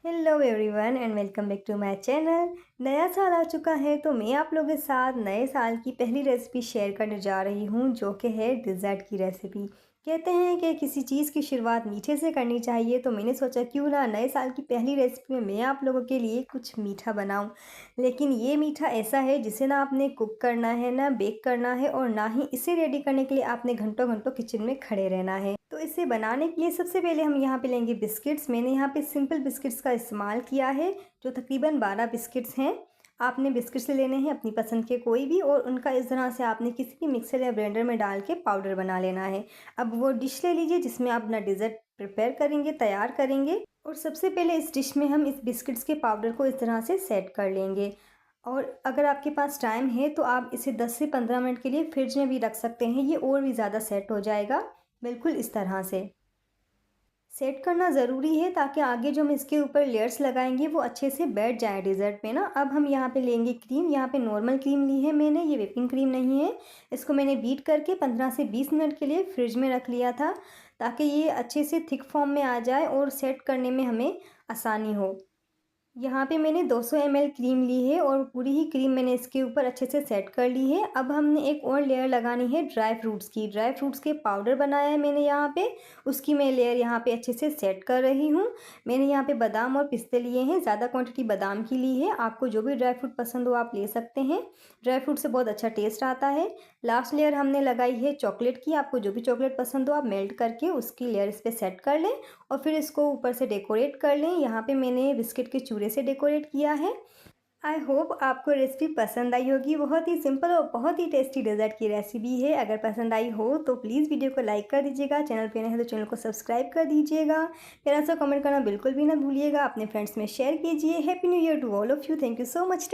Hello everyone and welcome back to my channel. नया साल आ चुका है तो मैं आप लोगों के साथ नए साल की पहली रेसिपी शेयर करने जा रही हूँ, जो कि है डिज़र्ट की रेसिपी। कहते हैं कि किसी चीज़ की शुरुआत मीठे से करनी चाहिए, तो मैंने सोचा क्यों ना नए साल की पहली रेसिपी में मैं आप लोगों के लिए कुछ मीठा बनाऊँ। लेकिन ये मीठा ऐसा है जिसे ना आपने कुक करना है, ना बेक करना है, और ना ही इसे रेडी करने के लिए आपने घंटों घंटों किचन में खड़े रहना है। तो इसे बनाने के लिए सबसे पहले हम यहाँ पे लेंगे बिस्किट्स। मैंने यहाँ पे सिंपल बिस्किट्स का इस्तेमाल किया है, जो तकरीबन 12 बिस्किट्स हैं। आपने बिस्किट्स लेने हैं अपनी पसंद के कोई भी, और उनका इस तरह से आपने किसी भी मिक्सर या ब्लेंडर में डाल के पाउडर बना लेना है। अब वो डिश ले लीजिए जिसमें आप अपना डिज़र्ट प्रिपेयर करेंगे, तैयार करेंगे। और सबसे पहले इस डिश में हम इस बिस्किट्स के पाउडर को इस तरह से सेट कर लेंगे। और अगर आपके पास टाइम है तो आप इसे 10 से 15 मिनट के लिए फ्रिज में भी रख सकते हैं, ये और भी ज़्यादा सेट हो जाएगा। बिल्कुल इस तरह से सेट करना ज़रूरी है ताकि आगे जो हम इसके ऊपर लेयर्स लगाएंगे वो अच्छे से बैठ जाए डिज़र्ट पे ना। अब हम यहाँ पे लेंगे क्रीम। यहाँ पे नॉर्मल क्रीम ली है मैंने, ये व्हिपिंग क्रीम नहीं है। इसको मैंने बीट करके 15 से 20 मिनट के लिए फ्रिज में रख लिया था, ताकि ये अच्छे से थिक फॉर्म में आ जाए और सेट करने में हमें आसानी हो। यहाँ पे मैंने 200 ml क्रीम ली है और पूरी ही क्रीम मैंने इसके ऊपर अच्छे से सेट कर ली है। अब हमने एक और लेयर लगानी है ड्राई फ्रूट्स की। ड्राई फ्रूट्स के पाउडर बनाया है मैंने यहाँ पे, उसकी मैं लेयर यहाँ पे अच्छे से सेट कर रही हूँ। मैंने यहाँ पे बादाम और पिस्ते लिए हैं, ज़्यादा क्वांटिटी बादाम की ली है। आपको जो भी ड्राई फ्रूट पसंद हो आप ले सकते हैं। ड्राई फ्रूट से बहुत अच्छा टेस्ट आता है। लास्ट लेयर हमने लगाई है चॉकलेट की। आपको जो भी चॉकलेट पसंद हो आप मेल्ट करके उसकी लेयर इस पर सेट कर लें और फिर इसको ऊपर से डेकोरेट कर लें। यहाँ पे मैंने बिस्किट के चूरे से डेकोरेट किया है। आई होप आपको रेसिपी पसंद आई होगी। बहुत ही सिंपल और बहुत ही टेस्टी डेजर्ट की रेसिपी है। अगर पसंद आई हो तो प्लीज़ वीडियो को लाइक कर दीजिएगा, चैनल पे नए हैं तो चैनल को सब्सक्राइब कर दीजिएगा। प्यारा सा कमेंट करना बिल्कुल भी ना भूलिएगा, अपने फ्रेंड्स में शेयर कीजिए। Happy new year to all of you. Thank you so much.